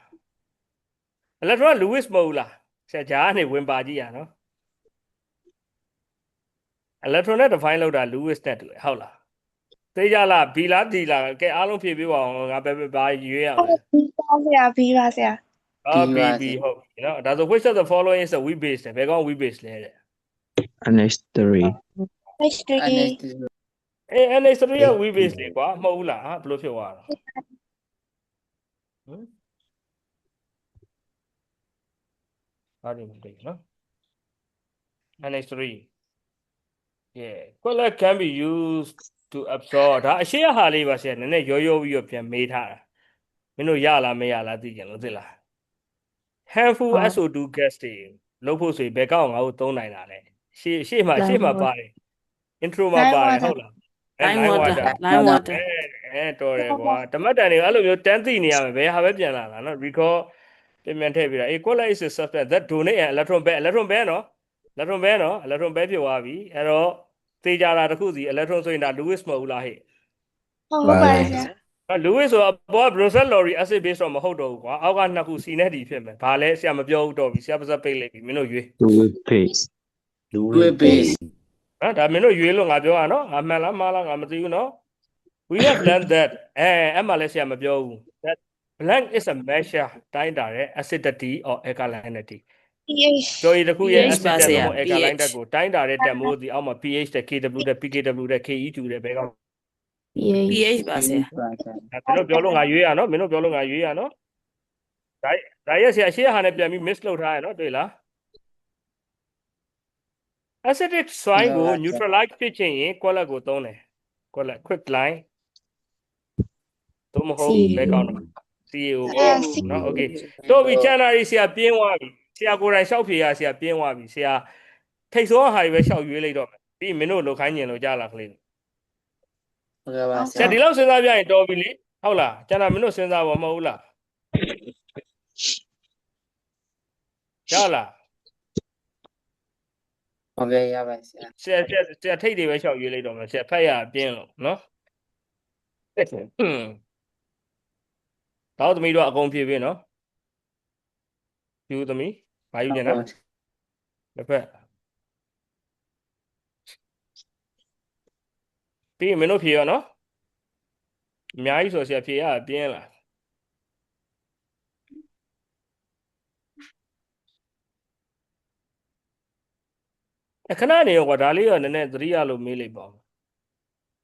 electron က Lewis မဟုတ်ဘူးလားဆရာဂျာကနေဝင်ပါကြည့်ရနော် electron နဲ့ define လုပ်တာ Lewis နဲ့တူတယ်ဟုတ်လားသိကြလား B လား D လားကဲအားလုံးဖြည့်ပေးပါအောင်ငါပဲဘာရွေးရမလဲ B ပါဆရာ B ပါဆရာ အော် B B ပါ B ဟုတ်ပြီနော်ဒါဆို which of the following is a wheat based ဘယ်ကောင် wheat based လဲတဲ့ NH3 H3 NH3 NH3 က wheat based လေကွာမဟုတ်ဘူးလားဟာဘယ်လိုဖြစ်သွားတာဟမ်ဟာဒီမသိဘူးနော် NH3 yeah quella can be used to absorb ဒါအရှိရဟာလေးပါဆရာနည်းနည်းရောရောပြီးတော့ပြန်မေးထားတာမင်းတို့ရလားမရလားသိကြလို့သိလား harmful SO2 gas တွေလုပ်ဖို့ဆိုရင်ဘယ်ကောင်ငါတို့သုံးနိုင်တာလဲရှေ့မှာပါတယ် intro မှာပါတယ်ဟုတ်လား line water တော်တယ်ကွာတမတ်တန်တွေအဲ့လိုမျိုးတန်းသိနေရမယ်ဘယ်ဟာပဲပြန်လာနော် recall ပြန်ထည့်ပြီးတာ equalize is a substance that donate an electron pair နော် electron pair ဖြစ်သွားပြီအဲ့တော့သေချာတာတစ်ခုစီ electron ဆိုရင်ဒါ Lewis မဟုတ်ဘူးလားဟဲ့ ဟုတ်ပါတယ်ဆရာ Lewis ဆိုတော့ဘော Bronsted Lowry acid base တော့မဟုတ်တော့ဘူးကွာအောက်ကနှစ်ခု C နဲ့ D ဖြစ်မယ်ဘာလဲဆရာမပြောဘူးတော့ပြီဆရာပါစပ်ပိတ်လိုက်ပြီမင်းတို့ရွေး Fluid base fluid base နော်ဒါမင်းတို့ရွေးလို့ငါပြောတာနော်ငါမှန်လားမှားလားငါမသိဘူးနော် we have learned that အဲ့မှာလည်းဆရာမပြောဘူး that blank is a measure တိုင်းတာတဲ့ acidity or alkalinity pH ကြော်ရည်တစ်ခုရဲ့ pH acid ပါ တက် ဆရာ မှု alkaline တက် pH ကိုတိုင်းတာတဲ့တက်မိုးဒီအောက်မှာ pH တက် KW တက် PKW တက် KE2 တက်ဘယ်ကောင် pH ပါဆရာ ပါဆရာ မင်းတို့ပြောလို့ငါရွေးရနော်မင်းတို့ပြောလို့ငါရွေးရနော်ဒါရဲ့ဆရာရှေ့ဟာနဲ့ပြန်ပြီး miss လုပ်ထားရနော်တွေ့လား acidic soil ကို neutralize ဖြစ်ခြင်းရင် quality ကိုသုံးတယ် quality quick line သုံးမဟုတ်ဘယ်ကောင်တော့ CAO နော် okay တော့ပြီချန်နာရီဆရာပြင်းသွားပြီဆရာကိုယ်တိုင်လျှောက်ဖြေရဆရာပြင်းသွားပြီဆရာထိတ်စိုးဟာတွေပဲလျှောက်ရွေးလိုက်တော့မယ်ပြီးမင်းတို့လိုခိုင်းညင်လို့ကြားလာကလေး ဟုတ်ကဲ့ပါဆ ဆရာ ရာ ဒီလောက်စဉ်းစားပြရင်တော်ပြီလေဟုတ်လားကျန်တာမင်းတို့စဉ်းစားပါမဟုတ်လားရလား ဟုတ်ကဲ့ရပါဆရာ ဆရာထိတ်တွေပဲလျှောက်ရွေးလိုက်တော့မယ်ဆရာဖတ်ရပြင်းလို့နော်တော့သမီးတို့အကုန်ဖြည့်ပြီနော်ယူသမီးဘာယူနေတာတစ်ဖက်ပြီးမင်းတို့ဖြည့်ရနော်အများကြီးဆိုဆရာဖြည့်ရပြင်းလားခဏနေရောကွာဒါလေးရောနည်းနည်းသတိရလို့မေးလိုက်ပါဦး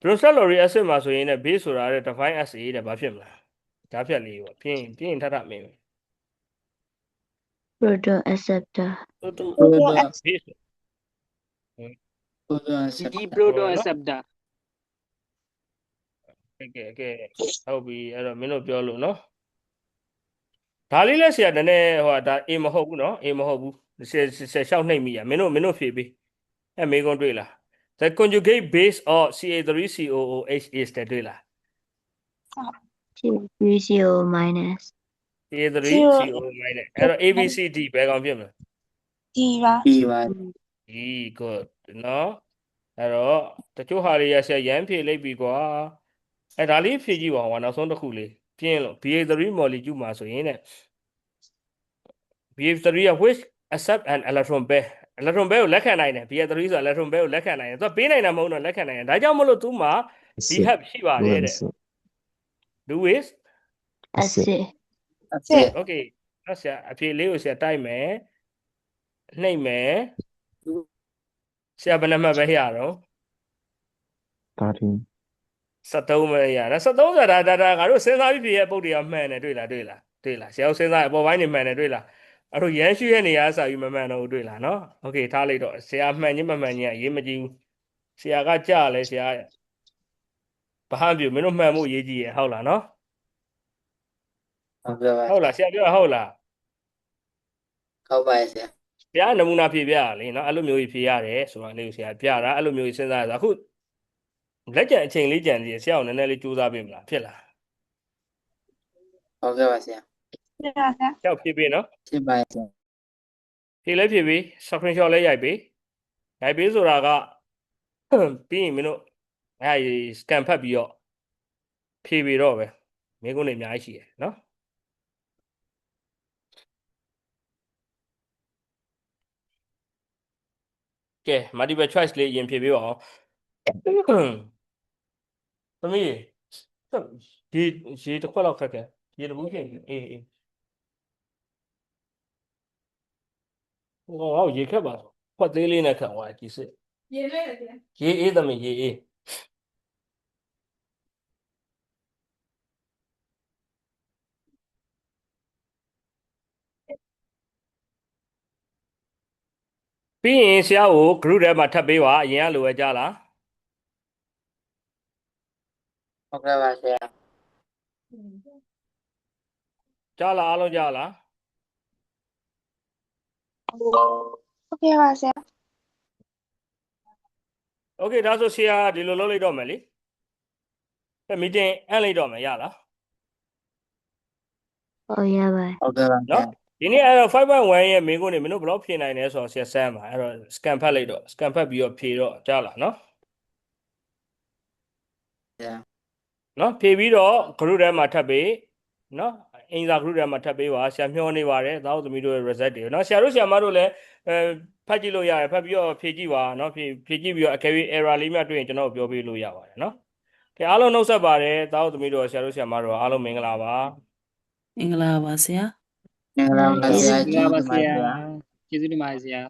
Bronsted Lowry acid မှာဆိုရင်လည်း base ဆိုတာတဲ့ define acid တဲ့ဘာဖြစ်မလားဒါဖြတ်လေးပေါ့ပြင်းထထမင်း Proto acceptor. base CD proto acceptor ကဲဟုတ်ပြီအဲ့တော့မင်းတို့ပြောလို့နော်ဒါလေးလဲဆရာနည်းနည်းဟိုဒါ A မဟုတ်ဘူးနော် A မဟုတ်ဘူးဆရာရှောက်နှိပ်မိရမင်းတို့ဖြေပေးအဲ့မေးခွန်းတွေ့လား the conjugate base of CA3COOH is တဲ့တွေ့လား 3CO minus. CA3CO မိုင်းနဲ့အဲ့တော့ ABCD ဘယ်ကောင်ဖြစ်မလဲ D ပါ B ပါ good နော်အဲ့တော့တချို့ဟာတွေရဆရာရမ်းဖြေလိုက်ပြီကွာအဲ့ဒါလေးဖြေကြည့်ပါဦးနောက်ဆုံးတစ်ခုလေးပြင်းလို့ BA3 molecule မှာဆိုရင်တဲ့ BA3 က which accept an electron pair ကိုလက်ခံနိုင်တယ် BA3 ဆို electron pair ကိုလက်ခံနိုင်တယ်သူကပေးနိုင်တာမဟုတ်တော့လက်ခံနိုင်တယ်ဒါကြောင့်မလို့သူမှာ BHAP ရှိပါတယ်တဲ့ Lewis Acid. Acid. okay ဆရာအဖြေလေးကိုဆရာတိုက်မယ်နှိပ်မယ်ဆရာဘယ်နှမှတ်ပဲရတော့ 13 73ပဲရတာ73ဆိုတာဒါငါတို့စဉ်းစားပြီးဖြေရဲ့ပုတ်တွေကမှန်တယ်တွေ့လားဆရာတို့စဉ်းစားအပေါ်ပိုင်းနေမှန်တယ်တွေ့လားအဲ့တော့ရန်ရှိရဲ့နေရာစာပြီးမမှန်တော့ဘူးတွေ့လားနော်โอเคထားလိုက်တော့ဆရာမှန်ချင်းမမှန်ချင်းအရေးမကြီးဘူးဆရာကကြားလဲဆရာဘာမှမပြောမင်းတို့မှန်မှုအရေးကြီးရဲ့ဟုတ်လားနော် ဟုတ်ကဲ့ပါ ဟုတ်လားဆရာပြောတာဟုတ်လား ဟုတ်ပါရဲ့ဆရာ ဆရာနမူနာဖြေပြရလေနော်အဲ့လိုမျိုးကြီးဖြေရတယ်ဆိုတာလေးကိုဆရာပြတာအဲ့လိုမျိုးကြီးစဉ်းစားရတာအခုလက်ကျန်အချိန်လေးကြံသေးတယ်ဆရာကိုနည်းနည်းလေးကြိုးစားပေးမလားဖြစ်လား ဟုတ်ကဲ့ပါဆရာ ပြပါဗျာ ကြောက်ဖြေပေးနော် ဖြစ်ပါရဲ့ဆရာ ဖြေလဲဖြေပေး screenshot လဲရိုက်ပေးဆိုတာကပြီးရင်မင်းတို့အဲ့ဒီ scan ဖတ်ပြီးတော့ဖြေပေးတော့ပဲမင်းကုန်းတွေအများကြီးရှိတယ်နော်ကဲ multiple choice လေးရင်ဖြေပေးပါအောင်သမီးရေတစ်ခွက်လောက်ခက်ခဲရေတစ်ဘူးဖြစ်အေးဟောရေခက်ပါခွက်သေးလေးနဲ့ခက်သွားကြည့်စစ်ရေအေးသမီးရေအေးပြီးရင်ဆရာကို group ထဲမှာထပ်ပေးပါအရင်ကလိုပဲကြားလား ဟုတ်ကဲ့ပါဆရာ ကြားလားအားလုံးကြားလား ဟုတ်ကဲ့ပါဆရာ โอเคဒါဆိုဆရာဒီလိုလုပ်လိုက်တော့မယ်လေအဲ meeting အပ်လိုက်တော့မယ်ရလား Oh, yeah, bye. ဟုတ်ကဲ့ပါဆရာ နော်ဒီနေ့အဲ့တော့ 5.1 ရဲ့မင်းကိုနေမင်းတို့ဘယ်လောက်ဖြေနိုင်လဲဆိုတော့ဆရာစမ်းပါအဲ့တော့ scan ဖတ်လိုက်တော့ scan ဖတ်ပြီးတော့ဖြေတော့ကြားလားနော် ဆရာ နော်ဖြေပြီးတော့ group ထဲမှာထပ်ပေးနော်အင်စာ group ထဲမှာထပ်ပေးပါဆရာမျှောနေပါတယ်သားတို့သမီးတို့ရဲ့ result တွေနော်ဆရာတို့ဆရာမတို့လည်းဖတ်ကြည့်လို့ရတယ်ဖတ်ပြီးတော့ဖြေကြည့်ပါနော်ဖြေကြည့်ပြီးတော့အကယ်၍ error လေးများတွေ့ရင်ကျွန်တော်ပြောပေးလို့ရပါတယ်နော်ကဲအားလုံးနှုတ်ဆက်ပါတယ်သားတို့သမီးတို့ဆရာတို့ဆရာမတို့အားလုံးမင်္ဂလာပါ မင်္ဂလာပါဆရာ မင်္ဂလာပါဆရာ ကျေးဇူးတင်ပါတယ်ဆရာ